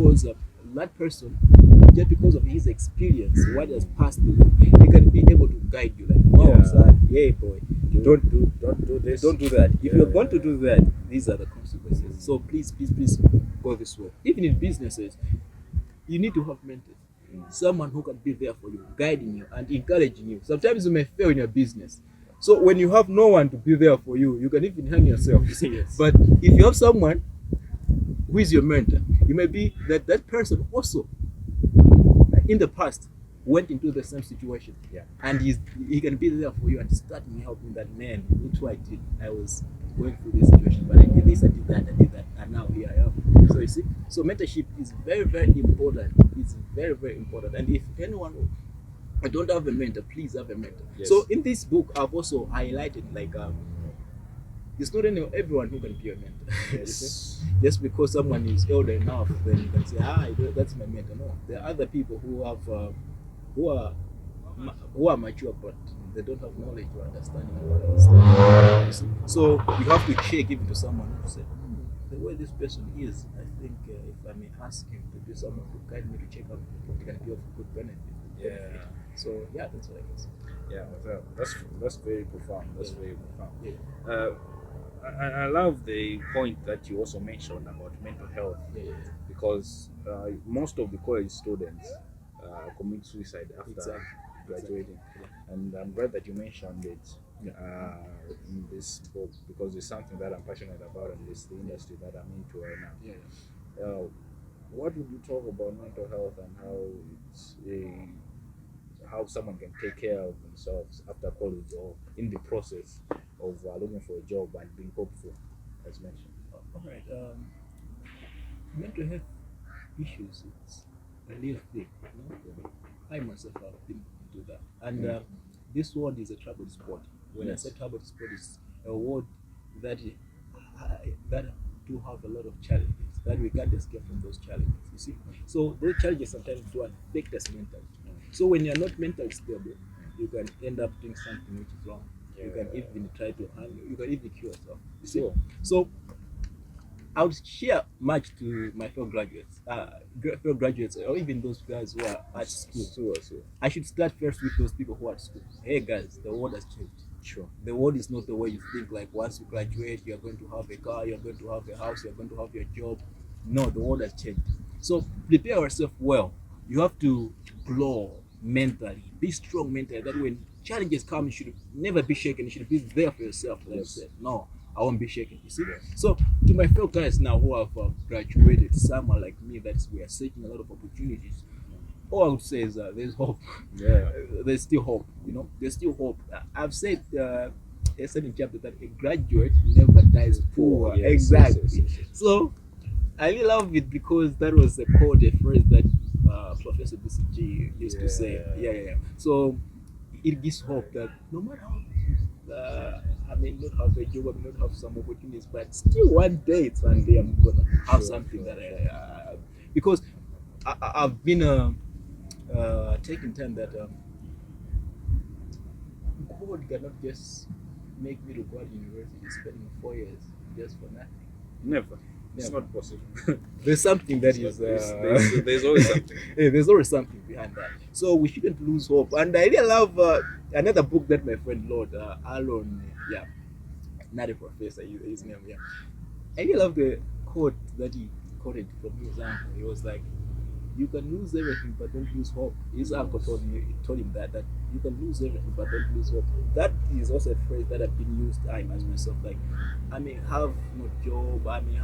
because that person, just because of his experience, what has passed through, he can be able to guide you. Like, no, son, yeah, boy, Don't do this. don't do that. If you're going to do that, these are the consequences. So please, please, please go this way. Even in businesses, you need to have mentors. Someone who can be there for you, guiding you and encouraging you. Sometimes you may fail in your business. So when you have no one to be there for you, you can even hang yourself. You see? Yes. But if you have someone who is your mentor, it may be that that person also in the past went into the same situation, and he can be there for you and start me helping that, man, me too, I was going through this situation, but I did this, I did that, and now here I am. So you see, so mentorship is very, very important. It's very, very important. And if anyone I don't have a mentor, please have a mentor. Yes. So in this book, I've also highlighted like it's not everyone who can be a mentor. Yes. Just because someone is older enough, then you can say, that's my mentor. No, there are other people who have who are mature, but they don't have knowledge or understanding about things. So you have to check even to someone who said, the way this person is, I think if I may ask him to be someone to guide me to check out, it can be of good benefit. Yeah. So yeah, that's what I can say. Yeah, that's very profound. That's very profound. Yeah. I love the point that you also mentioned about mental health, because most of the college students commit suicide after graduating, and I'm glad that you mentioned it in this book, because it's something that I'm passionate about, and it's the industry that I'm into right now. What would you talk about mental health and how it's how someone can take care of themselves after college or in the process of looking for a job and being hopeful, as mentioned? All right. Mental health issues, it's a real thing. I myself have been into that. And this word is a troubled spot. When I say troubled spot, it's a word that that do have a lot of challenges, that we can't escape from those challenges. You see, so those challenges sometimes do affect us mentally. So when you're not mentally stable, you can end up doing something which is wrong. You can even try to harm you can even kill yourself. You see? So I would share much to my fellow graduates, or even those guys who are at school. I should start first with those people who are at school. Hey guys, the world has changed. Sure. The world is not the way you think. Like once you graduate, you're going to have a car, you're going to have a house, you're going to have your job. No, the world has changed. So prepare yourself well. You have to grow mentally, be strong mentally. That when challenges come, you should never be shaken. You should be there for yourself. Like you said, no, I won't be shaken. You see. So to my fellow guys now who have graduated, someone like me, that we are seeking a lot of opportunities. All I would say is there's hope. There's still hope. There's still hope. I've said a certain chapter that a graduate never dies poor. Exactly. So I really love it because that was a quote, a phrase that Professor BCG used to say. So it gives hope that no matter how I may not have a job, I may not have some opportunities, but still one day I'm gonna have something that I because I've been taking time that God cannot just make me to go to university spending 4 years just for nothing. Never. It's not possible. There's something that is there's always something. There's always something behind that. So we shouldn't lose hope. And I really love another book that my friend Lord Alon, not a professor, his name, I really love the quote that he quoted from his uncle. He was like, you can lose everything but don't lose hope. His uncle told him that you can lose everything but don't lose hope. That is also a phrase that I've been used I myself. Like I may have no job, I may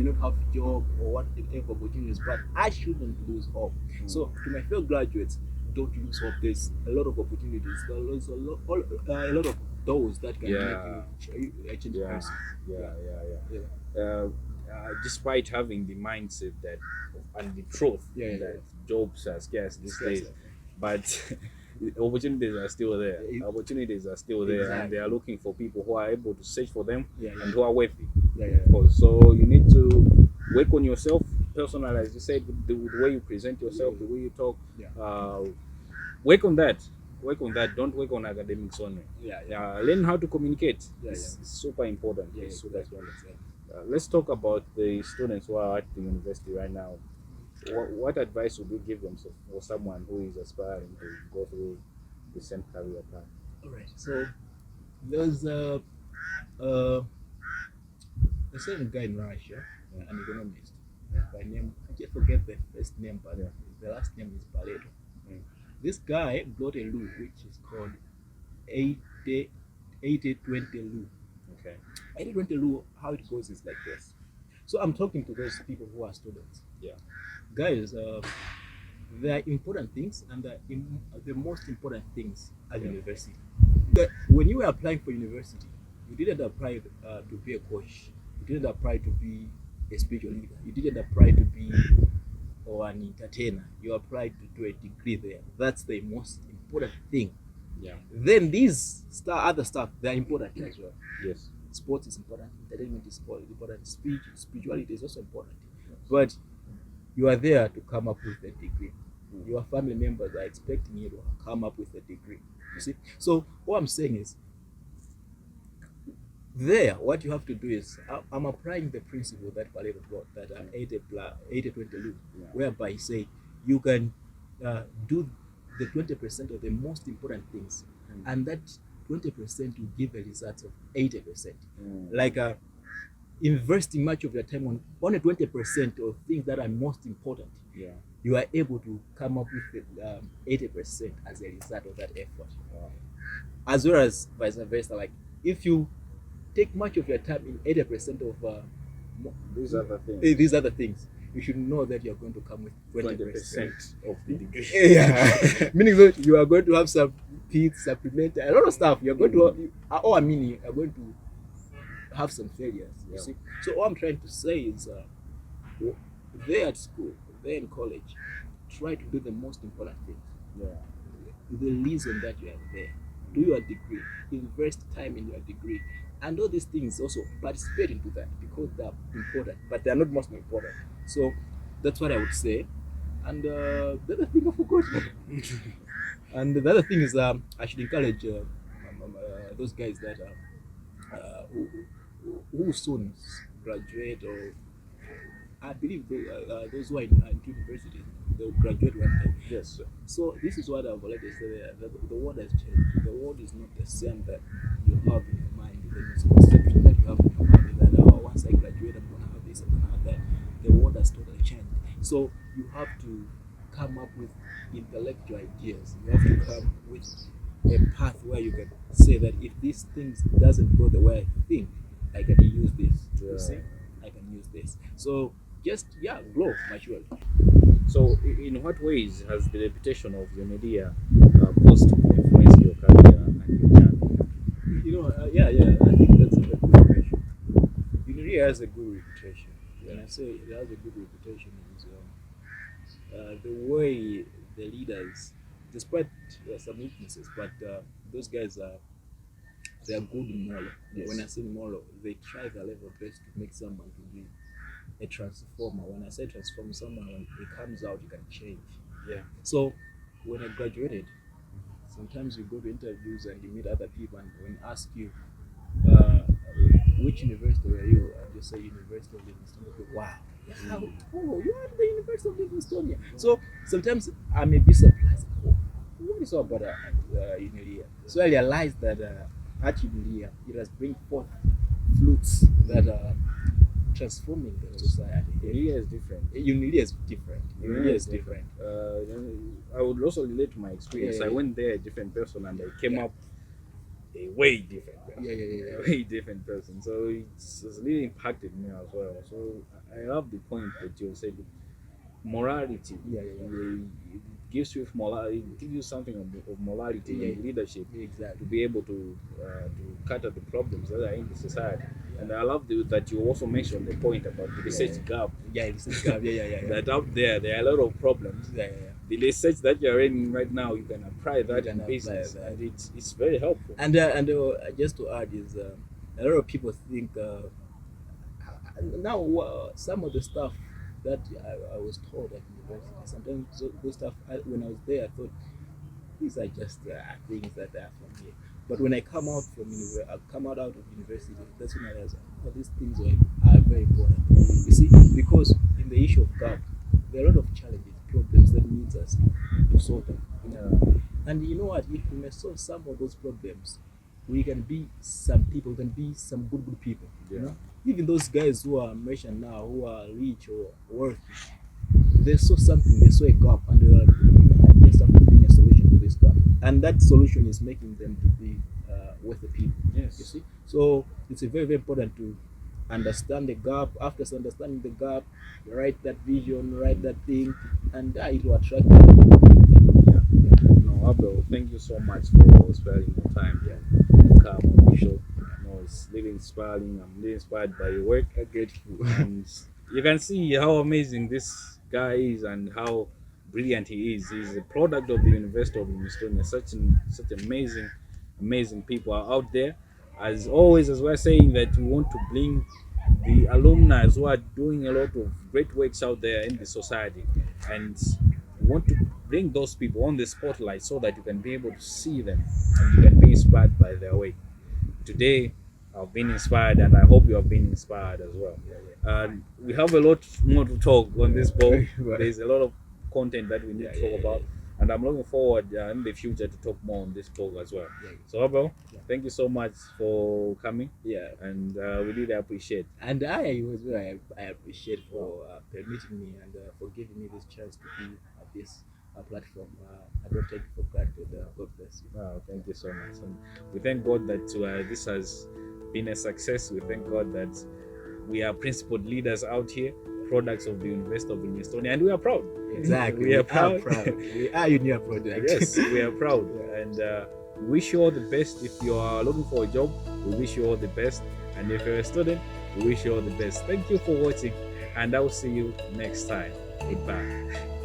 not have job or whatever opportunities, but I shouldn't lose hope. So to my fellow graduates, don't lose hope. There's a lot of opportunities. There's a lot of doors that can make you a change person. Despite having the mindset that and the truth that jobs are scarce these days, but opportunities are still there. Opportunities are still there, and they are looking for people who are able to search for them and who are worthy. So you need to work on yourself personally, as you said, the way you present yourself, the way you talk. Work on that. Don't work on academics only. Learn how to communicate. It's super important. It's super important. Let's talk about the students who are at the university right now. What advice would you give them for someone who is aspiring to go through the same career path? All right. So there's uh, a certain guy in Russia, an economist by name, I just forget the first name, but the last name is Pareto. This guy brought a law which is called 80 20 law. Okay. 80-20 law, how it goes is like this. So I'm talking to those people who are students. Yeah. Guys, there are important things and the most important things at university. When you were applying for university, you didn't apply to be a coach. You didn't apply to be a spiritual leader. You didn't apply to be or an entertainer. You applied to do a degree there. That's the most important thing. Yeah. Then these other stuff, they're important as well. Yes. Sports is important. Entertainment is important. Spirituality is also important. But you are there to come up with a degree. Your family members are expecting you to come up with a degree. You see? So what I'm saying is, there, what you have to do is, I'm applying the principle that Pareto brought, that 80-20 rule, whereby he say you can do the 20% of the most important things, and that 20% will give a result of 80%. Like investing much of your time on only 20% of things that are most important. Yeah. You are able to come up with 80% as a result of that effort. Wow. As well as vice versa. Like if you take much of your time in 80% of these other things, you should know that you're going to come with 20% of the degree. Yeah. Meaning that you are going to have some peaks, supplement, a lot of stuff. You're going to, or I mean, you are going to have some failures. You see. So what I'm trying to say is, there at school, there in college, try to do the most important things. Yeah. The reason that you are there, do your degree, invest time in your degree, and all these things also participate into that because they're important, but they're not most important. So that's what I would say. And the other thing I forgot. And the other thing is, I should encourage those guys that who soon graduate, or I believe those who are in university, they'll graduate one time. Yes. So this is what I've already said. The world has changed. The world is not the same that you have in your mind. The misconception that you have in your mind that once I graduate, I'm gonna have this, I'm gonna have that. The world has totally changed. So you have to come up with intellectual ideas. You have to come with a path where you can say that if these things doesn't go the way I think, I can use this. You see, I can use this. So just grow maturely. So, in what ways has the reputation of UNILIA positively influenced your career and your journey? I think that's a very good question. UNILIA has a good reputation. When I say it has a good reputation, is the way the leaders, despite some weaknesses, but those guys they are good in moral. Yes. When I say moral, they try their level best to make someone to be a transformer. When I say transform, someone when it comes out, you can change. Yeah. So when I graduated, sometimes you go to interviews and you meet other people, and when they ask you which university were you, and you say University of Livingstone, you go, wow. Oh, you are at the University of Livingstone. So sometimes I may be surprised. Oh, what is all about UNILIA? So I realized that at UNILIA, it has bring forth fruits that are transforming the society. UNILIA is different. UNILIA is different. UNILIA is different. I would also relate to my experience. I went there a different person, and I came up a way different person. A way different person. So it's really impacted me as well. So I love the point that you said, morality. It gives you morality. It gives you something of morality and leadership to be able to cut out the problems that are in the society. And I love that you also mentioned the point about the research gap. Research gap. That out there are a lot of problems. The research that you're in right now, you can apply that in business, and it's very helpful. And just to add is, a lot of people think now some of the stuff that I was taught at university, sometimes those stuff, when I was there, I thought these are just things that are from here. But when I come out of university, that's when I realized, these things are very very important. You see, because in the issue of gap, there are a lot of challenges, problems that needs us to sort out. And you know what? If we may solve some of those problems, we can be some people, can be some good people. You know, even those guys who are mentioned now, who are rich or worthy, they saw something, they saw a gap, and they are, I just have to bring a solution to this gap, and that solution is making them to be worthy people. Yes. You see, so it's a very important to understand the gap. After understanding the gap, write that vision, write that thing, and it will attract people. No, Abel, thank you so much for sparing your time to come on the show. No, it's really inspiring. I'm really inspired by your work. I'm grateful. And you can see how amazing this guy is and how brilliant he is. He's a product of the University of Estonia. Such amazing people are out there. As always, as we're saying that we want to bring the alumni who are doing a lot of great works out there in the society, and we want to bring those people on the spotlight so that you can be able to see them and you can be inspired by their work. Today I've been inspired, and I hope you have been inspired as well. We have a lot more to talk on this ball. There's a lot of content that we need to talk about, and I'm looking forward in the future to talk more on this blog as well. So Abel, thank you so much for coming. And we really appreciate. And I appreciate for permitting me and for giving me this chance to be at this platform. I don't take it for granted. God bless you. Thank you so much. And we thank God that this has been a success. We thank God that we are principled leaders out here, products of the University of Estonia, and we are proud. Exactly. We are proud. We are UNILIA product. Yes, we are proud. And we wish you all the best. If you are looking for a job, we wish you all the best. And if you're a student, we wish you all the best. Thank you for watching, and I will see you next time. Goodbye.